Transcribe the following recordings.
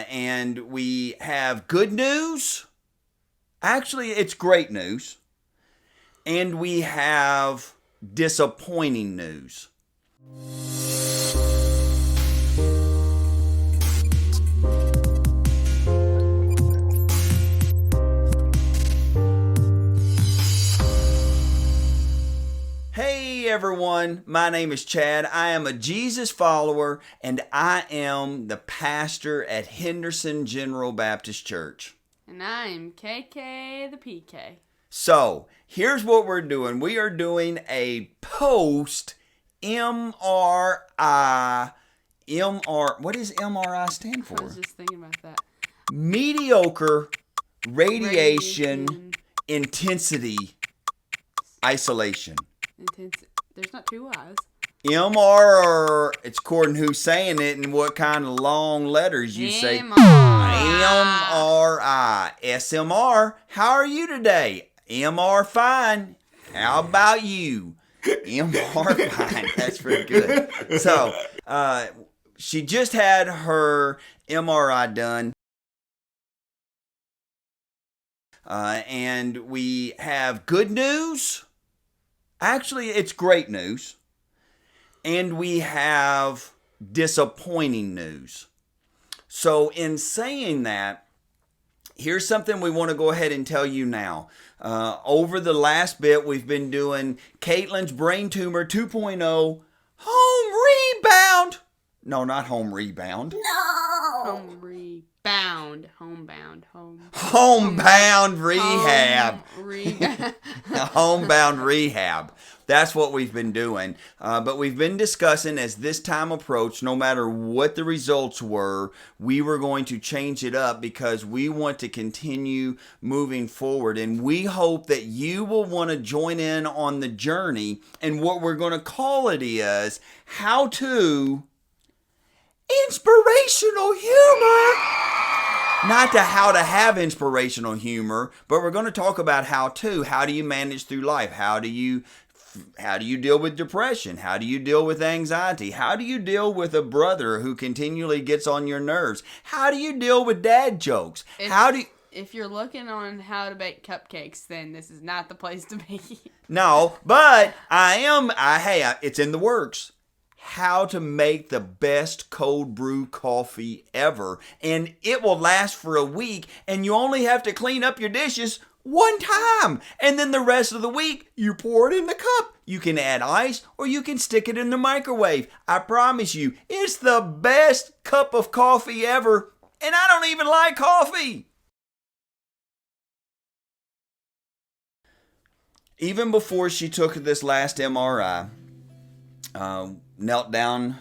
And we have good news. Actually, it's great news. And we have disappointing news. Hey everyone, my name is Chad. I am a Jesus follower and I am the pastor at Henderson General Baptist Church. And I'm KK the PK. So, here's what we're doing. We are doing a post-MRI. What does MRI stand for? I was just thinking about that. Mediocre radiation intensity isolation. There's not two Y's. MR, it's according to who's saying it and what kind of long letters you say. MRI. SMR, how are you today? MR, fine. How about you? MR, fine. That's pretty good. So, she just had her MRI done. And we have good news. Actually, it's great news. And we have disappointing news. So in saying that, here's something we want to go ahead and tell you now. Over the last bit, we've been doing Katelyn's brain tumor 2.0 home rebound. No, not home rebound. No. Homebound rehab. Homebound rehab. That's what we've been doing. But we've been discussing as this time approached, no matter what the results were, we were going to change it up because we want to continue moving forward. And we hope that you will want to join in on the journey. And what we're going to call it is how to inspirational humor. Not to how to have inspirational humor, but we're going to talk about how to. How do you manage through life? How do you deal with depression? How do you deal with anxiety? How do you deal with a brother who continually gets on your nerves? How do you deal with dad jokes? If you're looking on how to bake cupcakes, then this is not the place to be. No, but it's in the works. How to make the best cold brew coffee ever. And it will last for a week, and you only have to clean up your dishes one time. And then the rest of the week, you pour it in the cup. You can add ice, or you can stick it in the microwave. I promise you, it's the best cup of coffee ever. And I don't even like coffee. Even before she took this last MRI, knelt down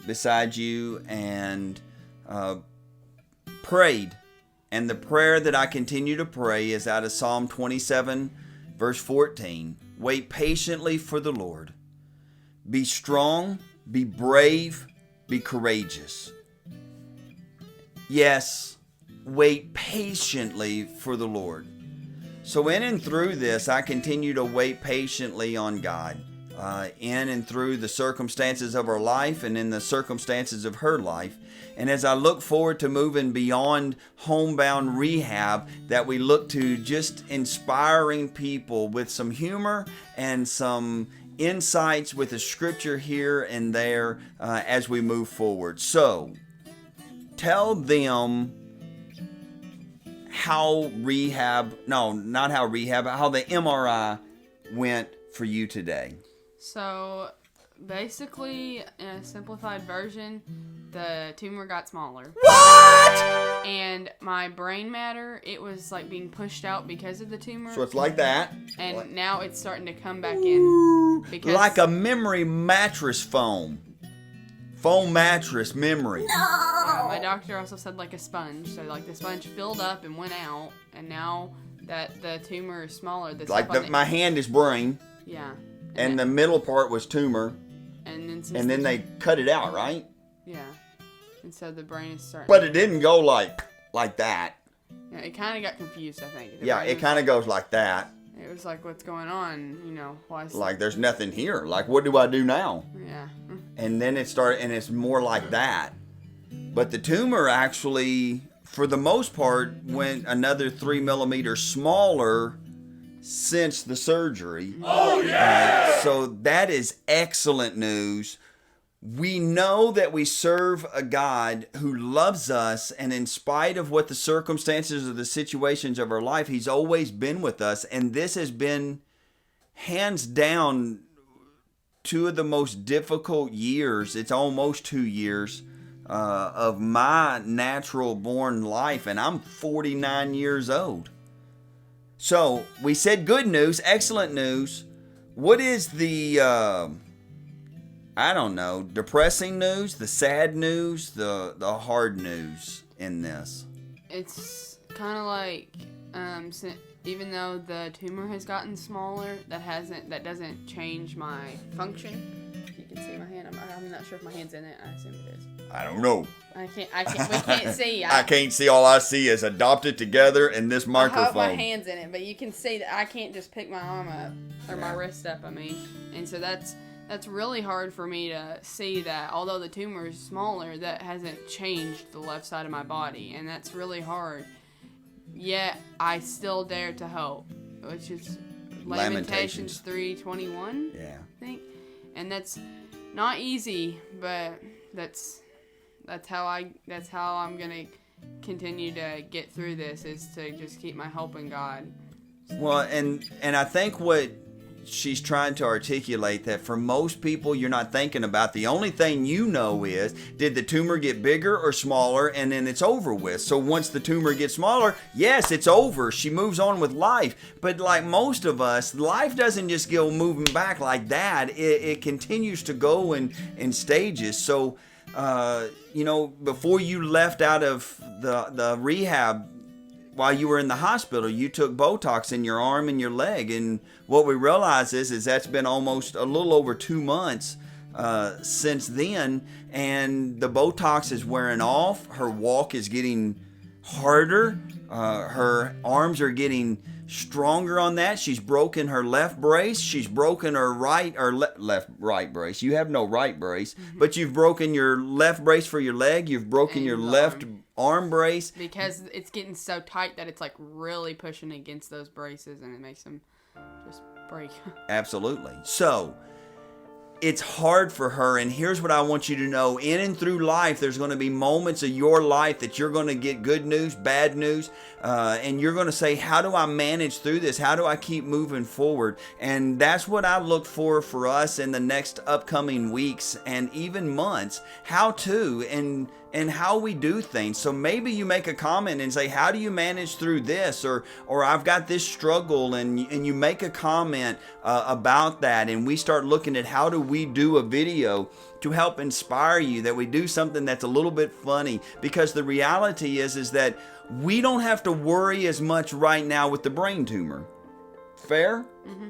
beside you and prayed. And the prayer that I continue to pray is out of Psalm 27, verse 14. Wait patiently for the Lord. Be strong, be brave, be courageous. Yes, wait patiently for the Lord. So in and through this, I continue to wait patiently on God. In and through the circumstances of our life and in the circumstances of her life. And as I look forward to moving beyond homebound rehab, that we look to just inspiring people with some humor and some insights with the scripture here and there as we move forward. So, tell them how the MRI went for you today. So, basically, in a simplified version, the tumor got smaller. What? And my brain matter, it was like being pushed out because of the tumor. So it's like that. And now it's starting to come back in. Because like a memory mattress foam. Foam mattress memory. No! My doctor also said like a sponge. So like the sponge filled up and went out. And now that the tumor is smaller. My hand is brain. Yeah. And the middle part was tumor. And then they cut it out, right? Yeah. And so the brain is starting. But it didn't go like that. Yeah, it kind of got confused, I think. Yeah, it kind of goes like that. It was like, what's going on? You know, why? Like, there's nothing here. Like, what do I do now? Yeah. And then it started, and it's more like that. But the tumor actually, for the most part, went another 3 millimeters smaller since the surgery. Oh, yeah! So that is excellent news. We know that we serve a God who loves us, and in spite of what the circumstances or the situations of our life, He's always been with us. And this has been, hands down, 2 of the most difficult years. It's almost 2 years of my natural born life, and I'm 49 years old. So we said good news, excellent news. What is the, I don't know, depressing news, the sad news, the hard news in this? It's kind of like, even though the tumor has gotten smaller, that doesn't change my function. You can see my hand. I'm not sure if my hand's in it. I assume it is. I don't know. We can't see. I can't see. All I see is adopted together in this microphone. I hope my hand's in it, but you can see that I can't just pick my arm up, or my wrist up, and so that's really hard for me to see that, although the tumor is smaller, that hasn't changed the left side of my body, and that's really hard. Yet, I still dare to hope, which is Lamentations 3:21, yeah. I think. And that's not easy, but that's how I'm going to continue to get through this, is to just keep my hope in God. Well, and I think what she's trying to articulate, that for most people, you're not thinking about, the only thing you know is, did the tumor get bigger or smaller, and then it's over with. So once the tumor gets smaller, yes, it's over. She moves on with life. But like most of us, life doesn't just go moving back like that. It continues to go in stages. So, before you left out of the rehab, while you were in the hospital, you took Botox in your arm and your leg, and what we realize is that's been almost a little over 2 months since then, and the Botox is wearing off. Her walk is getting harder. Her arms are getting stronger on that. She's broken her left brace. She's broken her right brace. You have no right brace, but you've broken your left brace for your leg. You've broken And your left arm brace. Because it's getting so tight that it's like really pushing against those braces, and it makes them just break. Absolutely. So it's hard for her, and here's what I want you to know. In and through life, there's going to be moments of your life that you're going to get good news, bad news, and you're going to say, how do I manage through this? How do I keep moving forward? And that's what I look for us in the next upcoming weeks and even months, how to and how we do things. So maybe you make a comment and say, how do you manage through this? Or I've got this struggle, and you make a comment about that, and we start looking at how do we do a video to help inspire you, that we do something that's a little bit funny, because the reality is that we don't have to worry as much right now with the brain tumor. Fair? Mm-hmm.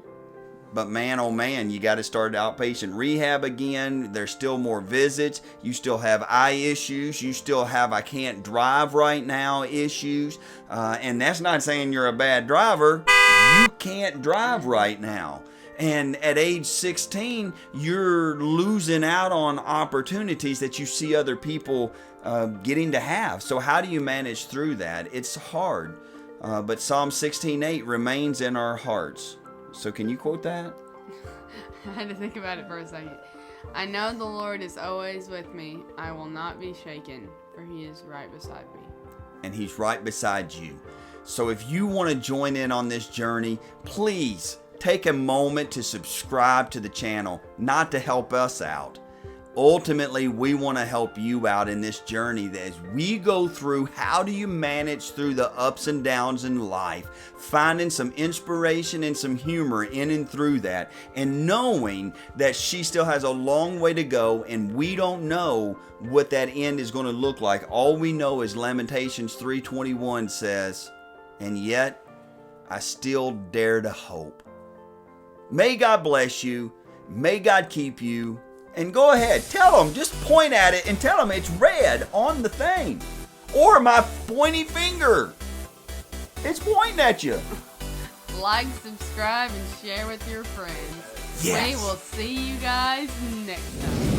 But man, oh man, you got to start outpatient rehab again. There's still more visits. You still have eye issues. You still have I can't drive right now issues. And that's not saying you're a bad driver. You can't drive right now. And at age 16, you're losing out on opportunities that you see other people getting to have. So how do you manage through that? It's hard. But Psalm 16:8 remains in our hearts. So can you quote that? I had to think about it for a second. I know the Lord is always with me. I will not be shaken, for He is right beside me. And He's right beside you. So if you want to join in on this journey, please take a moment to subscribe to the channel, not to help us out. Ultimately, we want to help you out in this journey as we go through how do you manage through the ups and downs in life, finding some inspiration and some humor in and through that, and knowing that she still has a long way to go, and we don't know what that end is going to look like. All we know is Lamentations 3:21 says, and yet I still dare to hope. May God bless you. May God keep you. And go ahead, tell them, just point at it and tell them it's red on the thing. Or my pointy finger. It's pointing at you. Like, subscribe, and share with your friends. Yes. We will see you guys next time.